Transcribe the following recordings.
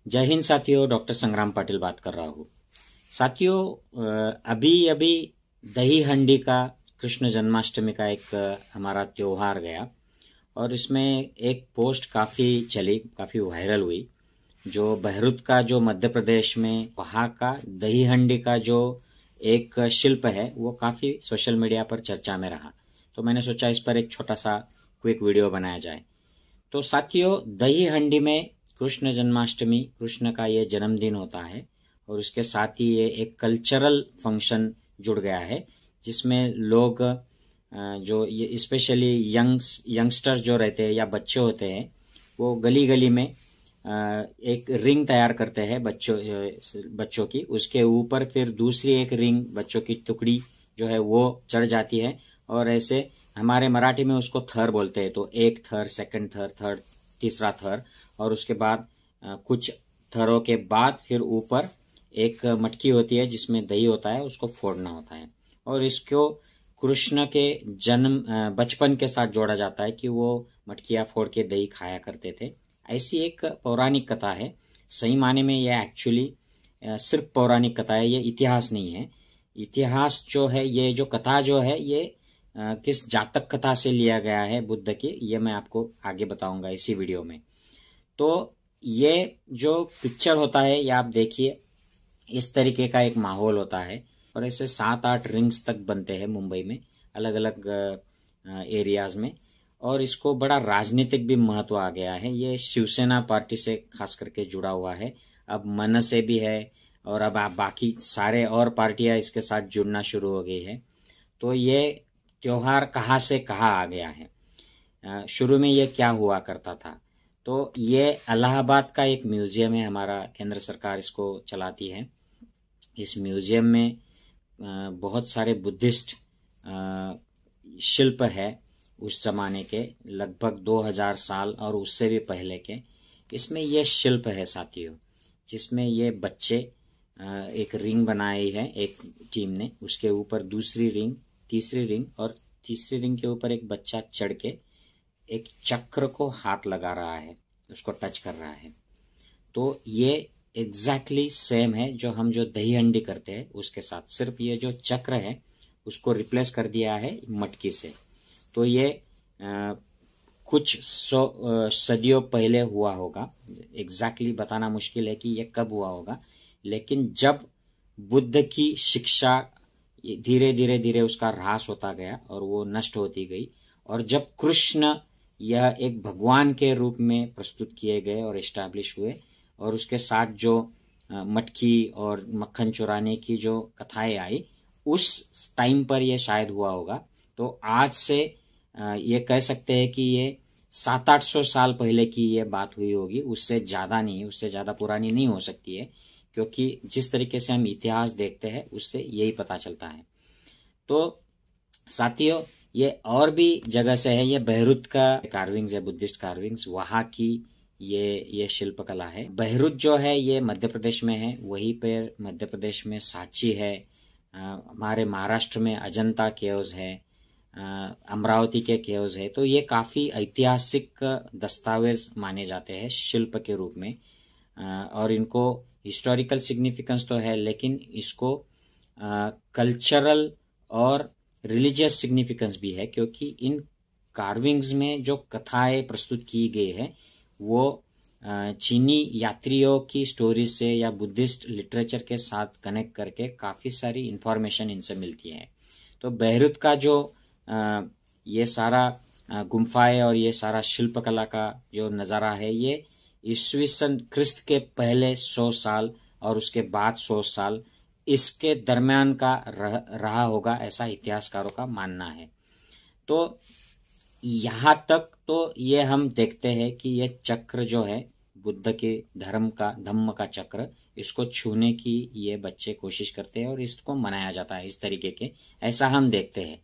जय हिंद साथियों, डॉक्टर संग्राम पाटिल बात कर रहा हूँ। साथियों, अभी अभी दही हंडी का कृष्ण जन्माष्टमी का एक हमारा त्योहार गया और इसमें एक पोस्ट काफ़ी चली, काफ़ी वायरल हुई। जो बहरुत का जो मध्य प्रदेश में वहाँ का दही हंडी का जो एक शिल्प है वो काफ़ी सोशल मीडिया पर चर्चा में रहा। तो मैंने सोचा इस पर एक छोटा सा क्विक वीडियो बनाया जाए। तो साथियों, दही हंडी में कृष्ण जन्माष्टमी, कृष्ण का ये जन्मदिन होता है और उसके साथ ही ये एक कल्चरल फंक्शन जुड़ गया है जिसमें लोग जो ये स्पेशली यंगस्टर्स जो रहते हैं या बच्चे होते हैं वो गली गली में एक रिंग तैयार करते हैं बच्चों की। उसके ऊपर फिर दूसरी एक रिंग बच्चों की टुकड़ी जो है वो चढ़ जाती है और ऐसे हमारे मराठी में उसको थर बोलते हैं। तो एक थर, सेकंड थर, थर्ड, तीसरा थर और उसके बाद कुछ थरों के बाद फिर ऊपर एक मटकी होती है जिसमें दही होता है, उसको फोड़ना होता है। और इसको कृष्ण के जन्म बचपन के साथ जोड़ा जाता है कि वो मटकियाँ फोड़ के दही खाया करते थे। ऐसी एक पौराणिक कथा है। सही माने में यह एक्चुअली सिर्फ पौराणिक कथा है, ये इतिहास नहीं है। इतिहास जो है, ये जो कथा जो है ये किस जातक कथा से लिया गया है बुद्ध की, ये मैं आपको आगे बताऊंगा इसी वीडियो में। तो ये जो पिक्चर होता है ये आप देखिए, इस तरीके का एक माहौल होता है और ऐसे 7-8 रिंग्स तक बनते हैं मुंबई में, अलग अलग एरियाज में। और इसको बड़ा राजनीतिक भी महत्व आ गया है। ये शिवसेना पार्टी से खास करके जुड़ा हुआ है, अब मन से भी है और अब आप बाकी सारे और पार्टियां इसके साथ जुड़ना शुरू हो गई है। तो ये त्योहार कहाँ से कहाँ आ गया है। शुरू में ये क्या हुआ करता था, तो ये इलाहाबाद का एक म्यूजियम है, हमारा केंद्र सरकार इसको चलाती है। इस म्यूजियम में बहुत सारे बुद्धिस्ट शिल्प है उस जमाने के, लगभग 2000 साल और उससे भी पहले के। इसमें ये शिल्प है साथियों, जिसमें ये बच्चे एक रिंग बनाई है एक टीम ने, उसके ऊपर दूसरी रिंग, तीसरी रिंग और तीसरी रिंग के ऊपर एक बच्चा चढ़ के एक चक्र को हाथ लगा रहा है, उसको टच कर रहा है। तो ये एग्जैक्टली सेम है जो हम जो दही हंडी करते हैं उसके साथ, सिर्फ ये जो चक्र है उसको रिप्लेस कर दिया है मटकी से। तो ये कुछ सदियों पहले हुआ होगा, एग्जैक्टली बताना मुश्किल है कि ये कब हुआ होगा। लेकिन जब बुद्ध की शिक्षा धीरे धीरे धीरे उसका ह्रास होता गया और वो नष्ट होती गई, और जब कृष्ण यह एक भगवान के रूप में प्रस्तुत किए गए और एस्टैब्लिश हुए, और उसके साथ जो मटकी और मक्खन चुराने की जो कथाएं आई, उस टाइम पर यह शायद हुआ होगा। तो आज से ये कह सकते हैं कि ये 700-800 साल पहले की ये बात हुई होगी, उससे ज़्यादा नहीं, उससे ज़्यादा पुरानी नहीं हो सकती है, क्योंकि जिस तरीके से हम इतिहास देखते हैं उससे यही पता चलता है। तो साथियों, ये और भी जगह से है, ये बहरुत का कार्विंग्स है, बुद्धिस्ट कार्विंग्स, वहाँ की ये शिल्प कला है। बहरुत जो है ये मध्य प्रदेश में है, वहीं पर मध्य प्रदेश में सांची है, हमारे महाराष्ट्र में अजंता केव्स है, अमरावती के केव्स है। तो ये काफ़ी ऐतिहासिक दस्तावेज माने जाते हैं शिल्प के रूप में, और इनको हिस्टोरिकल सिग्निफिकेंस तो है, लेकिन इसको कल्चरल और रिलीजियस सिग्निफिकेंस भी है, क्योंकि इन कार्विंग्स में जो कथाएं प्रस्तुत की गई है वो चीनी यात्रियों की स्टोरीज से या बुद्धिस्ट लिटरेचर के साथ कनेक्ट करके काफ़ी सारी इंफॉर्मेशन इनसे मिलती है। तो बहरुत का जो ये सारा गुम्फाएं और ये सारा शिल्पकला का जो नज़ारा है, ये ईस्वीसन क्रिस्त के पहले 100 साल और उसके बाद 100 साल इसके दरमियान का रहा होगा, ऐसा इतिहासकारों का मानना है। तो यहाँ तक तो ये हम देखते हैं कि ये चक्र जो है बुद्ध के धम्म का चक्र, इसको छूने की ये बच्चे कोशिश करते हैं और इसको मनाया जाता है इस तरीके के, ऐसा हम देखते हैं।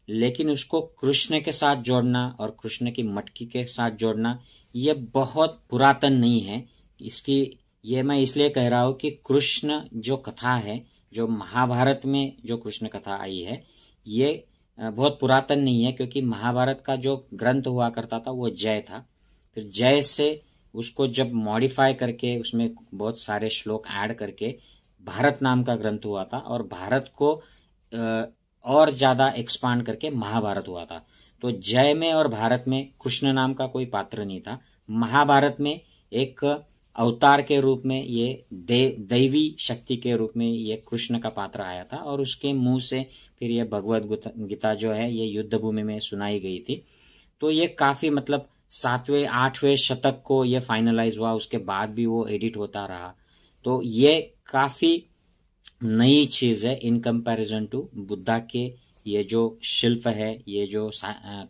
लेकिन उसको कृष्ण के साथ जोड़ना और कृष्ण की मटकी के साथ जोड़ना ये बहुत पुरातन नहीं है। इसकी ये मैं इसलिए कह रहा हूँ कि कृष्ण जो कथा है, जो महाभारत में जो कृष्ण कथा आई है, ये बहुत पुरातन नहीं है, क्योंकि महाभारत का जो ग्रंथ हुआ करता था वो जय था। फिर जय से उसको जब मॉडिफाई करके उसमें बहुत सारे श्लोक ऐड करके भारत नाम का ग्रंथ हुआ था, और भारत को और ज़्यादा एक्सपांड करके महाभारत हुआ था। तो जय में और भारत में कृष्ण नाम का कोई पात्र नहीं था। महाभारत में एक अवतार के रूप में ये दैवी शक्ति के रूप में ये कृष्ण का पात्र आया था, और उसके मुंह से फिर ये भगवद गीता जो है ये युद्ध भूमि में सुनाई गई थी। तो ये काफ़ी मतलब 7वें 8वें शतक को ये फाइनलाइज हुआ, उसके बाद भी वो एडिट होता रहा। तो ये काफ़ी नई चीज़ है इन कंपैरिजन टू बुद्धा के ये जो शिल्प है, ये जो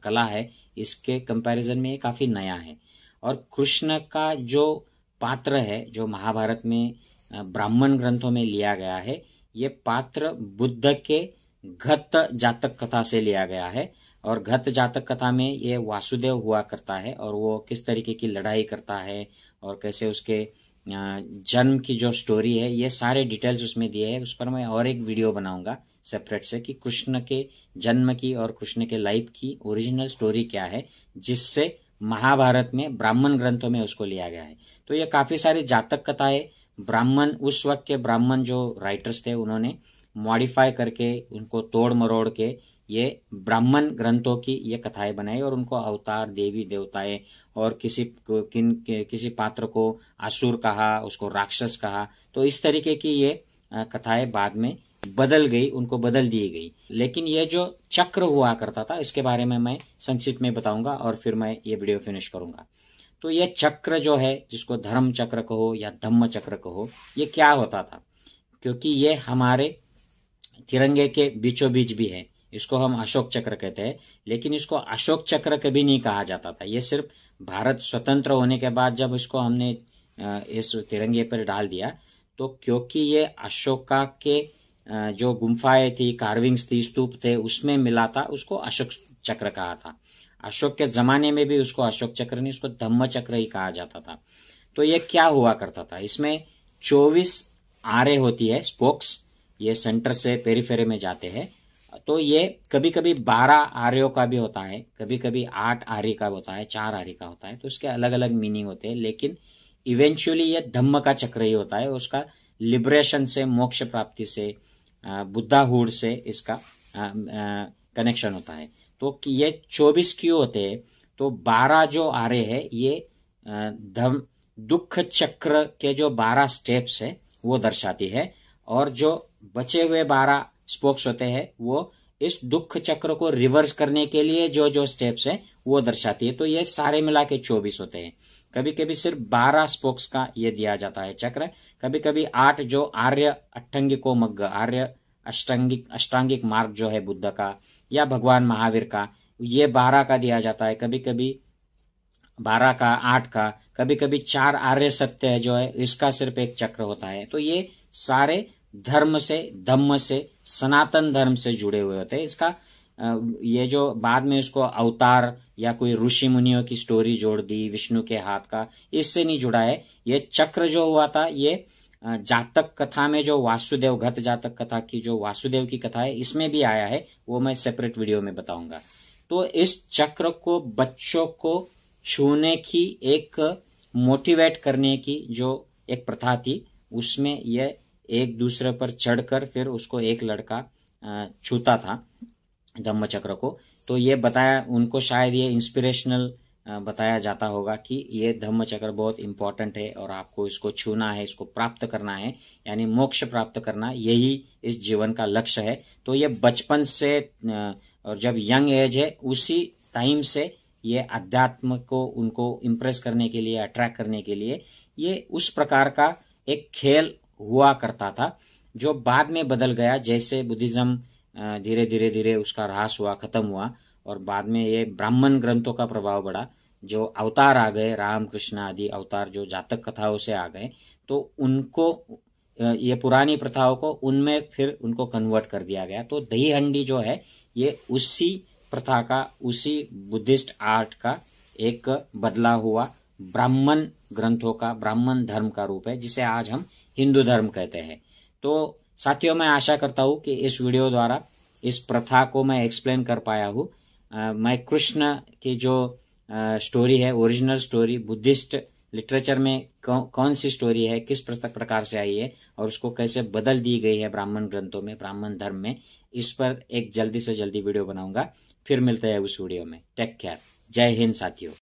कला है, इसके कंपैरिजन में ये काफ़ी नया है। और कृष्ण का जो पात्र है जो महाभारत में ब्राह्मण ग्रंथों में लिया गया है, ये पात्र बुद्ध के घत जातक कथा से लिया गया है। और घत जातक कथा में ये वासुदेव हुआ करता है, और वो किस तरीके की लड़ाई करता है और कैसे उसके जन्म की जो स्टोरी है, ये सारे डिटेल्स उसमें दिए हैं। उस पर मैं और एक वीडियो बनाऊंगा सेपरेट से कि कृष्ण के जन्म की और कृष्ण के लाइफ की ओरिजिनल स्टोरी क्या है, जिससे महाभारत में ब्राह्मण ग्रंथों में उसको लिया गया है। तो ये काफ़ी सारी जातक कथाएं ब्राह्मण, उस वक्त के ब्राह्मण जो राइटर्स थे उन्होंने मॉडिफाई करके उनको तोड़ मरोड़ के ये ब्राह्मण ग्रंथों की ये कथाएं बनाई, और उनको अवतार, देवी देवताएं और किसी पात्र को असुर कहा, उसको राक्षस कहा। तो इस तरीके की ये कथाएं बाद में बदल गई, उनको बदल दी गई। लेकिन ये जो चक्र हुआ करता था इसके बारे में मैं संक्षिप्त में बताऊंगा, और फिर मैं ये वीडियो फिनिश करूंगा। तो ये चक्र जो है, जिसको धर्म चक्र कहो या धम्म चक्र कहो, ये क्या होता था? क्योंकि ये हमारे तिरंगे के बीचों बीच भी है, इसको हम अशोक चक्र कहते हैं, लेकिन इसको अशोक चक्र कभी नहीं कहा जाता था। ये सिर्फ भारत स्वतंत्र होने के बाद जब इसको हमने इस तिरंगे पर डाल दिया, तो क्योंकि ये अशोका के जो गुम्फाएं थी, कार्विंग्स थी, स्तूप थे, उसमें मिला था, उसको अशोक चक्र कहा था। अशोक के जमाने में भी उसको अशोक चक्र नहीं, उसको धम्म चक्र ही कहा जाता था। तो ये क्या हुआ करता था, इसमें 24 आरे होती है, स्पोक्स, ये सेंटर से पेरीफेरी में जाते हैं। तो ये कभी कभी 12 आर्यों का भी होता है, कभी कभी 8 आर्य का होता है, 4 आर्य का होता है। तो इसके अलग अलग मीनिंग होते हैं, लेकिन इवेंचुअली ये धम्म का चक्र ही होता है। उसका लिबरेशन से, मोक्ष प्राप्ति से, बुद्धाहुड से इसका कनेक्शन होता है। तो ये 24 क्यों होते हैं? तो 12 जो आर्य है ये दुख चक्र के जो 12 स्टेप्स है वो दर्शाती है, और जो बचे हुए 12 स्पोक्स होते हैं वो इस दुख चक्र को रिवर्स करने के लिए जो जो स्टेप्स है वो दर्शाती है। तो ये सारे मिला के 24 होते हैं। कभी कभी सिर्फ 12 स्पोक्स का ये दिया जाता है चक्र, कभी कभी 8 जो आर्य अष्टांगिको मग्ग, आर्य अष्टांगिक मार्ग जो है बुद्ध का या भगवान महावीर का, ये 12 का दिया जाता है, कभी कभी 12 का, 8 का, कभी कभी 4 आर्य सत्य है जो है, इसका सिर्फ एक चक्र होता है। तो ये सारे धर्म से, धम्म से, सनातन धर्म से जुड़े हुए होते हैं। इसका ये जो बाद में इसको अवतार या कोई ऋषि मुनियों की स्टोरी जोड़ दी विष्णु के हाथ का, इससे नहीं जुड़ा है। ये चक्र जो हुआ था ये जातक कथा में, जो वासुदेव घत जातक कथा की जो वासुदेव की कथा है, इसमें भी आया है, वो मैं सेपरेट वीडियो में बताऊंगा। तो इस चक्र को बच्चों को छूने की, एक मोटिवेट करने की जो एक प्रथा थी, उसमें यह एक दूसरे पर चढ़कर फिर उसको एक लड़का छूता था धम्म चक्र को। तो ये बताया उनको, शायद ये इंस्पिरेशनल बताया जाता होगा कि ये धम्म चक्र बहुत इंपॉर्टेंट है और आपको इसको छूना है, इसको प्राप्त करना है, यानी मोक्ष प्राप्त करना, यही इस जीवन का लक्ष्य है। तो ये बचपन से और जब यंग एज है उसी टाइम से ये अध्यात्म को उनको इम्प्रेस करने के लिए, अट्रैक्ट करने के लिए ये उस प्रकार का एक खेल हुआ करता था, जो बाद में बदल गया। जैसे बुद्धिज्म धीरे धीरे धीरे उसका ह्रास हुआ, खत्म हुआ, और बाद में ये ब्राह्मण ग्रंथों का प्रभाव बढ़ा, जो अवतार आ गए, राम कृष्ण आदि अवतार जो जातक कथाओं से आ गए, तो उनको ये पुरानी प्रथाओं को उनमें फिर उनको कन्वर्ट कर दिया गया। तो दही हंडी जो है ये उसी प्रथा का, उसी बुद्धिस्ट आर्ट का एक बदला हुआ ब्राह्मण ग्रंथों का, ब्राह्मण धर्म का रूप है, जिसे आज हम हिंदू धर्म कहते हैं। तो साथियों, मैं आशा करता हूँ कि इस वीडियो द्वारा इस प्रथा को मैं एक्सप्लेन कर पाया हूँ। मैं कृष्ण की जो स्टोरी है, ओरिजिनल स्टोरी बुद्धिस्ट लिटरेचर में कौन सी स्टोरी है, किस प्रकार से आई है और उसको कैसे बदल दी गई है ब्राह्मण ग्रंथों में, ब्राह्मण धर्म में, इस पर एक जल्दी से जल्दी वीडियो बनाऊंगा। फिर मिलते हैं उस वीडियो में। Take care. जय हिंद साथियों।